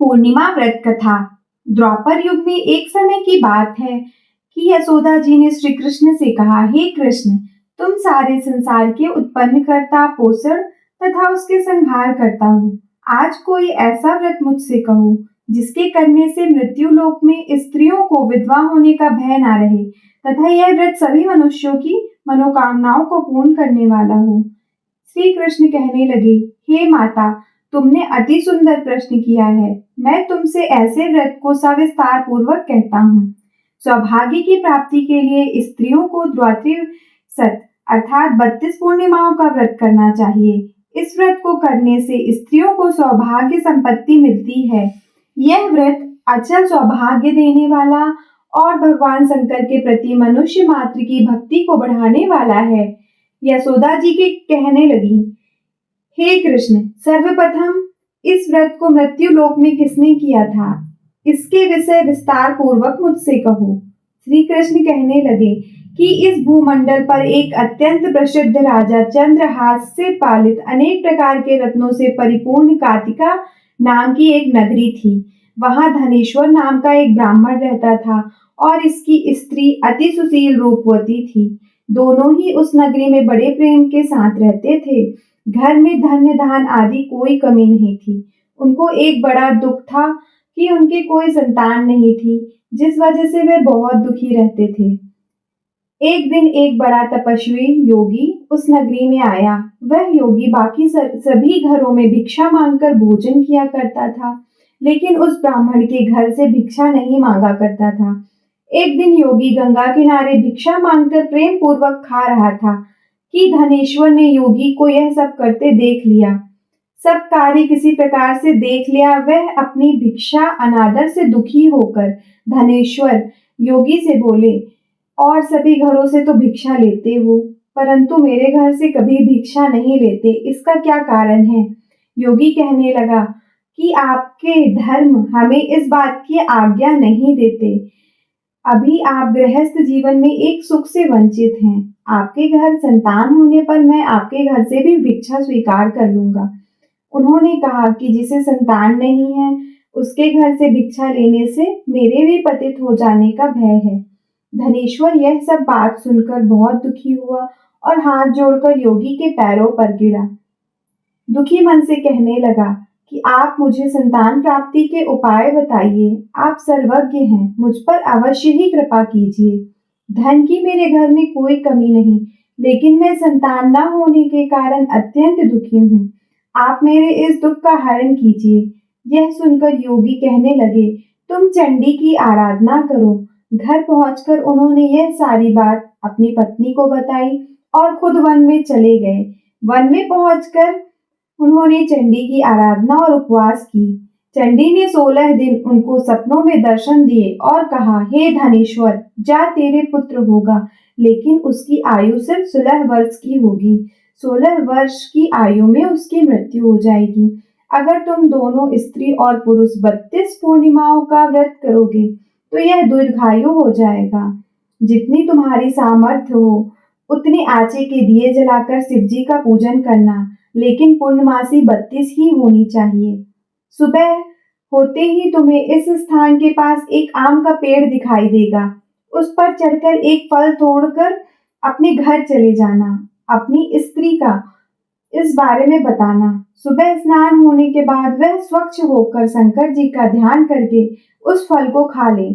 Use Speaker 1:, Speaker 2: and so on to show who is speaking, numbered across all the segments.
Speaker 1: पूर्णिमा व्रत कथा। द्वापर युग में एक समय की बात है कि यशोदा जी ने श्री कृष्ण से कहा, हे कृष्ण, तुम सारे संसार के उत्पन्न करता, पोषण तथा उसके संहार करता हो। आज कोई ऐसा व्रत मुझसे कहो जिसके करने से मृत्यु लोक में स्त्रियों को विधवा होने का भय ना रहे तथा यह व्रत सभी मनुष्यों की मनोकामनाओं को पूर्ण करने वाला हो। श्री कृष्ण कहने लगे, हे माता, तुमने अति सुंदर प्रश्न किया है। मैं तुमसे ऐसे व्रत को सविस्तार पूर्वक कहता हूँ। सौभाग्य की प्राप्ति के लिए स्त्रियों को द्वात्रिसत अर्थात 32 पूर्णिमाओं का व्रत करना चाहिए। इस व्रत को करने से स्त्रियों को सौभाग्य संपत्ति मिलती है। यह व्रत अचल सौभाग्य देने वाला और भगवान शंकर के प्रति मनुष्य मात्र की भक्ति को बढ़ाने वाला है। यशोदा जी के कहने लगी, हे कृष्ण, सर्वप्रथम इस व्रत को मृत्यु लोक में किसने किया था, इसके विषय विस्तार पूर्वक मुझसे कहो। श्री कृष्ण कहने लगे कि इस भूमंडल पर एक अत्यंत प्रसिद्ध राजा चंद्रहास से पालित अनेक प्रकार के रत्नों से परिपूर्ण कातिका नाम की एक नगरी थी। वहां धनेश्वर नाम का एक ब्राह्मण रहता था और इसकी स्त्री अति सुशील रूपवती थी। दोनों ही उस नगरी में बड़े प्रेम के साथ रहते थे। घर में धन्य धान आदि कोई कमी नहीं थी। उनको एक बड़ा दुख था कि उनकी कोई संतान नहीं थी, जिस वजह से वे बहुत दुखी रहते थे। एक दिन एक बड़ा तपस्वी योगी उस नगरी में आया। वह योगी बाकी सभी घरों में भिक्षा मांगकर भोजन किया करता था, लेकिन उस ब्राह्मण के घर से भिक्षा नहीं मांगा करता था। एक दिन योगी गंगा किनारे भिक्षा मांगकर प्रेम पूर्वक खा रहा था कि धनेश्वर ने योगी को यह सब करते देख लिया। सब कार्य किसी प्रकार से देख लिया। वह अपनी भिक्षा अनादर से दुखी होकर धनेश्वर योगी से बोले, और सभी घरों से तो भिक्षा लेते हो, परंतु मेरे घर से कभी भिक्षा नहीं लेते, इसका क्या कारण है? योगी कहने लगा कि आपके धर्म हमें इस बात की आज्ञा नहीं देते। अभी आप गृहस्थ जीवन में एक सुख से वंचित हैं। आपके घर संतान होने पर मैं आपके घर से भी भिक्षा स्वीकार कर लूंगा। उन्होंने कहा कि जिसे संतान नहीं है, उसके घर से भिक्षा लेने से मेरे भी पतित हो जाने का भय है। धनेश्वर यह सब बात सुनकर बहुत दुखी हुआ और हाथ जोड़कर योगी के पैरों पर गिरा। दुखी मन से कहने लगा कि आप मुझे संतान प्राप्ति के उपाय बताइए। आप सर्वज्ञ हैं, मुझ पर अवश्य ही कृपा कीजिए। धन की मेरे घर में कोई कमी नहीं, लेकिन मैं संतान न होने के कारण अत्यंत दुखी हूँ। आप मेरे इस दुख का हरण कीजिए। यह सुनकर योगी कहने लगे, तुम चंडी की आराधना करो। घर पहुंचकर उन्होंने यह सारी बात अपनी पत्नी को बताई और खुद वन में चले गए। वन में पहुंचकर उन्होंने चंडी की आराधना और उपवास की। चंडी ने 16 दिन उनको सपनों में दर्शन दिए और कहा, हे धनेश्वर, जा, तेरे पुत्र होगा, लेकिन उसकी आयु सिर्फ 16 वर्ष की होगी। 16 वर्ष की आयु में उसकी मृत्यु हो जाएगी। अगर तुम दोनों स्त्री और पुरुष 32 पूर्णिमाओं का व्रत करोगे तो यह दीर्घायु हो जाएगा। जितनी तुम्हारी सामर्थ्य हो उतने आचे के दिए जलाकर शिव जी का पूजन करना, लेकिन पूर्णमासी 32 ही होनी चाहिए। सुबह होते ही तुम्हें इस स्थान के पास एक आम का पेड़ दिखाई देगा। उस पर चढ़कर एक फल तोड़कर अपने घर चले जाना। अपनी स्त्री का इस बारे में बताना। सुबह स्नान होने के बाद वह स्वच्छ होकर शंकर जी का ध्यान करके उस फल को खा ले।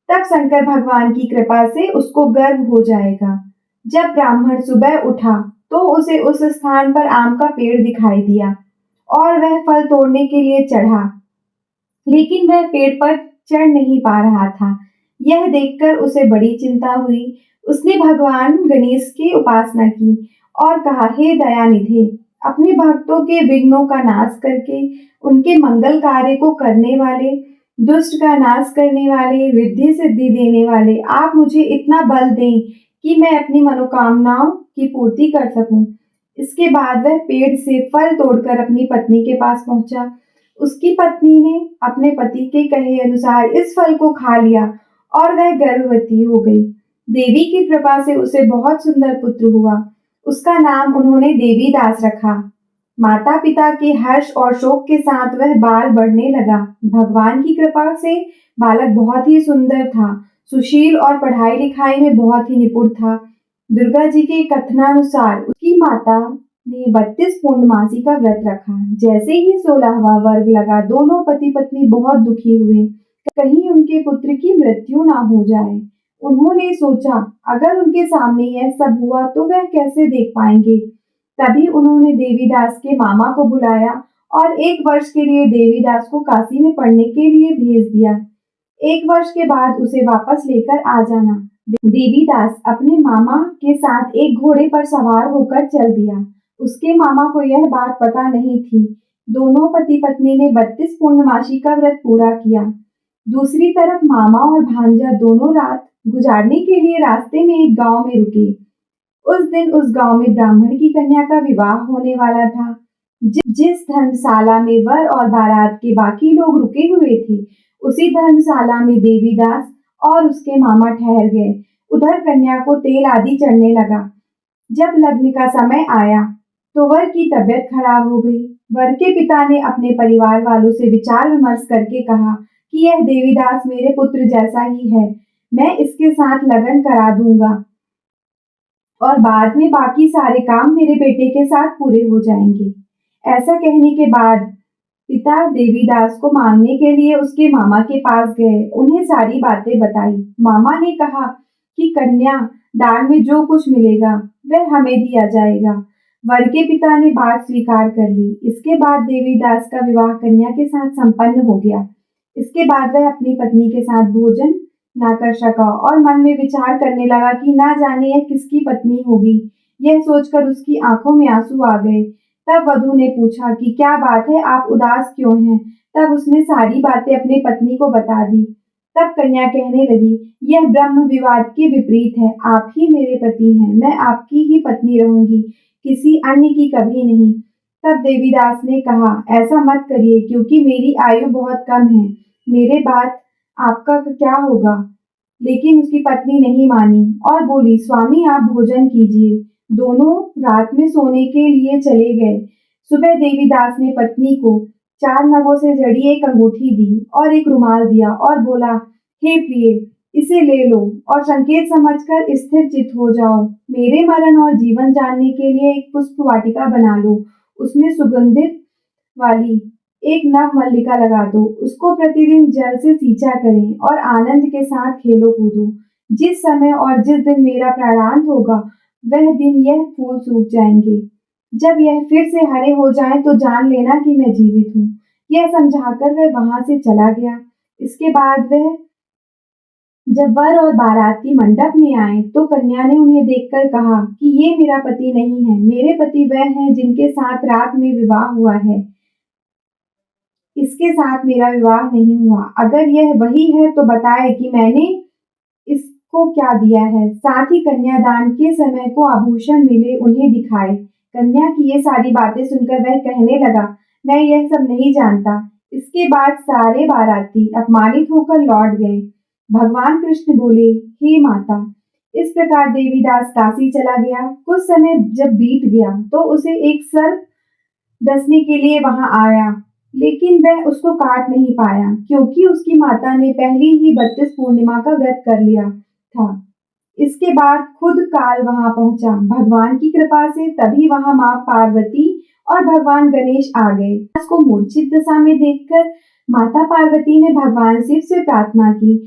Speaker 1: तब शंकर भगवान की कृपा से उसको गर्भ हो जाएगा। जब ब्राह्मण सुबह उठा तो उसे उस स्थान पर आम का पेड़ दिखाई दिया और वह फल तोड़ने के लिए चढ़ा, लेकिन वह पेड़ पर चढ़ नहीं पा रहा था। यह देखकर उसे बड़ी चिंता हुई। उसने भगवान गणेश की उपासना की और कहा, हे दयानिधे, अपने भक्तों के विघ्नों का नाश करके उनके मंगल कार्य को करने वाले, दुष्ट का नाश करने वाले, रिद्धि सिद्धि देने वाले, आप मुझे इतना बल दें कि मैं अपनी मनोकामनाओं की पूर्ति कर सकूं। इसके बाद वह पेड़ से फल तोड़कर अपनी पत्नी के पास पहुंचा। उसकी पत्नी ने अपने पति के कहे अनुसार इस फल को खा लिया और वह गर्भवती हो गई। देवी की कृपा से उसे बहुत सुंदर पुत्र हुआ। उसका नाम उन्होंने देवीदास रखा। माता पिता के हर्ष और शोक के साथ वह बाल बढ़ने लगा। भगवान की कृपा से बालक बहुत ही सुंदर था, सुशील और पढ़ाई लिखाई में बहुत ही निपुण था। दुर्गा जी के कथनानुसार उसकी माता ने 32 पूर्णमासी का व्रत रखा। जैसे ही 16वां वर्ग लगा, दोनों पति पत्नी बहुत दुखी हुए, कहीं उनके पुत्र की मृत्यु ना हो जाए। उन्होंने सोचा अगर उनके सामने यह सब हुआ तो वह कैसे देख पाएंगे। तभी उन्होंने देवीदास के मामा को बुलाया और 1 वर्ष के लिए देवीदास को काशी में पढ़ने के लिए भेज दिया। 1 वर्ष के बाद उसे वापस लेकर आ जाना। देवीदास अपने मामा के साथ एक घोड़े पर सवार होकर चल दिया। उसके मामा को यह बात पता नहीं थी। दोनों पति पत्नी ने 32 पूर्णमासी का व्रत पूरा किया। दूसरी तरफ मामा और भांजा दोनों रात गुजारने के लिए रास्ते में एक गांव में रुके। उस दिन उस गांव में ब्राह्मण की कन्या का विवाह होने वाला था। जिस धर्मशाला में वर और बारात के बाकी लोग रुके हुए थे, उसी धर्मशाला में देवीदास और उसके मामा ठहर गए। उधर कन्या को तेल आदि चढ़ने लगा। जब लग्न का समय आया तो वर की तबीयत खराब हो गई। वर के पिता ने अपने परिवार वालों से विचार विमर्श करके कहा कि यह देवीदास मेरे पुत्र जैसा ही है, मैं इसके साथ लगन करा दूंगा और बाद में बाकी सारे काम मेरे बेटे के साथ पूरे हो जाएंगे। ऐसा कहने के बाद पिता देवीदास को मांगने के लिए उसके मामा के पास गए। उन्हें सारी बातें बताई। मामा ने कहा कि कन्या दान में जो कुछ मिलेगा वह हमें दिया जाएगा। वर के पिता ने बात स्वीकार कर ली। इसके बाद देवीदास का विवाह कन्या के साथ संपन्न हो गया। इसके बाद वह अपनी पत्नी के साथ भोजन ना कर सका और मन में विचार करने लगा कि ना जाने यह किसकी पत्नी होगी। यह सोचकर उसकी आंखों में आंसू आ गए। तब वधू ने पूछा कि क्या बात है, आप उदास क्यों हैं? तब उसने सारी बातें अपनी पत्नी को बता दी। तब कन्या कहने लगी, यह ब्रह्म विवाद के विपरीत है। आप ही मेरे पति हैं, मैं आपकी ही पत्नी रहूंगी, किसी अन्य की कभी नहीं। तब देवीदास ने कहा, ऐसा मत करिए क्योंकि मेरी आयु बहुत कम है, मेरे बाद आपका क्या होगा? लेकिन उसकी पत्नी नहीं मानी और बोली, स्वामी आप भोजन कीजिए। दोनों रात में सोने के लिए चले गए। सुबह देवीदास ने पत्नी को 4 नगों से जड़ी एक अंगूठी दी और एक रुमाल दिया और बोला, हे प्रिय, इसे ले लो और संकेत समझकर स्थिर चित्त हो जाओ। मेरे मरण और जीवन जानने के लिए एक पुष्प वाटिका बना लो, उसमें सुगंधित वाली एक नव मल्लिका लगा दो। उसको प्रतिदिन जल से सींचा करें और आनंद के साथ खेलो कूदो। जिस समय और जिस दिन मेरा प्राणांत होगा वह दिन यह फूल सूख जाएंगे। जब यह फिर से हरे हो जाएं तो जान लेना कि मैं जीवित हूँ। यह समझाकर वह वहां से चला गया। इसके बाद वह जब वर और बाराती मंडप में आए तो कन्या ने उन्हें देखकर कहा कि ये मेरा पति नहीं है, मेरे पति वह हैं जिनके साथ रात में विवाह हुआ है। इसके साथ मेरा विवाह नहीं हुआ। अगर यह वही है तो बताए कि मैंने इसको क्या दिया है। साथ ही कन्यादान के समय को आभूषण मिले उन्हें दिखाए। कन्या की ये सारी बातें सुनकर वह कहने लगा, मैं यह सब नहीं जानता। इसके बाद सारे बाराती अपमानित होकर लौट गए। भगवान कृष्ण बोले, हे माता, इस प्रकार देवीदास काशी चला गया। कुछ समय जब बीत गया तो उसे एक सर्प डसने के लिए वहां आया, लेकिन वह उसको काट नहीं पाया क्योंकि उसकी माता ने पहले ही 32 पूर्णिमा का व्रत कर लिया था। इसके बाद खुद काल वहां पहुंचा। भगवान की कृपा से तभी वहां मां पार्वती और भगवान गणेश आ गए। उसको मूर्छित दशा में देखकर माता पार्वती ने भगवान शिव से प्रार्थना की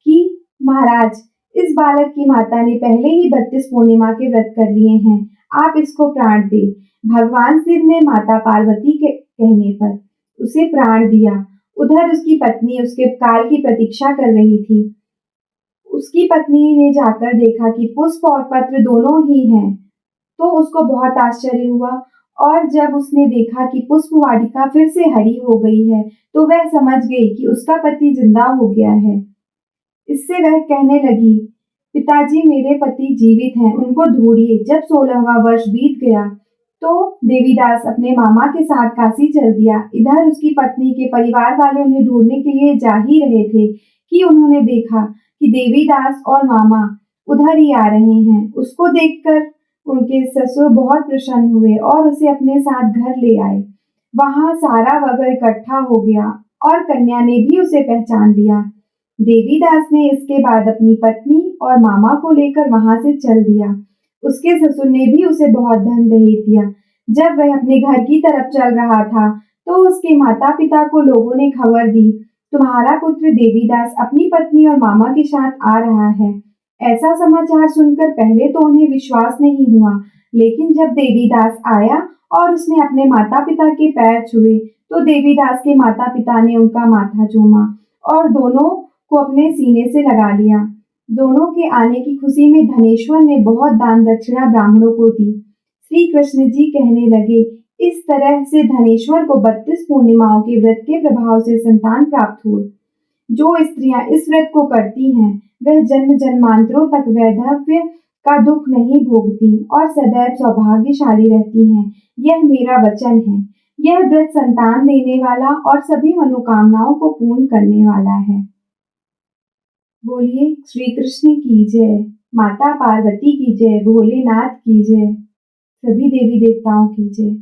Speaker 1: कि महाराज, इस बालक की माता ने पहले ही 32 पूर्णिमा के व्रत कर लिए हैं, आप इसको प्राण दे। भगवान शिव ने माता पार्वती के कहने पर उसे प्राण दिया। उधर उसकी पत्नी उसके काल की प्रतीक्षा कर रही थी। उसकी पत्नी ने जाकर देखा कि पुष्प और पत्र दोनों ही हैं, तो उसको बहुत आश्चर्य हुआ और जब उसने देखा कि पुष्प वाटिका फिर से हरी हो गई है तो वह समझ गई कि उसका पति जिंदा हो गया है। इससे वह कहने लगी, पिताजी मेरे पति जीवित हैं, उनको ढूंढिए। जब 16वां वर्ष बीत गया तो देवीदास अपने मामा के साथ काशी चल दिया। इधर उसकी पत्नी के परिवार वाले उन्हें ढूंढने के लिए जा ही रहे थे कि उन्होंने देखा कि देवीदास और मामा उधर ही आ रहे हैं। उसको देखकर उनके ससुर बहुत प्रसन्न हुए और उसे अपने साथ घर ले आए। वहां सारा वगैरह इकट्ठा हो गया और कन्या ने भी उसे पहचान लिया। देवीदास ने इसके बाद अपनी पत्नी और मामा को लेकर वहां से चल दिया। उसके ससुर ने भी उसे बहुत धन दहेज दिया। जब वह अपने घर की तरफ चल रहा था, तो उसके माता-पिता को लोगों ने खबर दी, तुम्हारा पुत्र देवीदास अपनी पत्नी और मामा के साथ आ रहा है। ऐसा समाचार सुनकर पहले तो उन्हें विश्वास नहीं हुआ, लेकिन जब देवीदास आया और उसने अपने माता-पिता के पैर छुए, तो देवीदास के माता-पिता ने उनका माथा चूमा और दोनों को अपने सीने से लगा लिया। दोनों के आने की खुशी में धनेश्वर ने बहुत दान दक्षिणा ब्राह्मणों को दी। श्री कृष्ण जी कहने लगे, इस तरह से धनेश्वर को 32 पूर्णिमाओं के व्रत के प्रभाव से संतान प्राप्त हुई। जो स्त्रियां इस व्रत को करती हैं, वह जन्म जन्मांतरों तक वैधव्य का दुख नहीं भोगती और सदैव सौभाग्यशाली रहती हैं। यह मेरा वचन है। यह व्रत संतान देने वाला और सभी मनोकामनाओं को पूर्ण करने वाला है। बोलिए श्री कृष्ण की जय, माता पार्वती की जय, भोलेनाथ की जय, सभी देवी देवताओं की जय।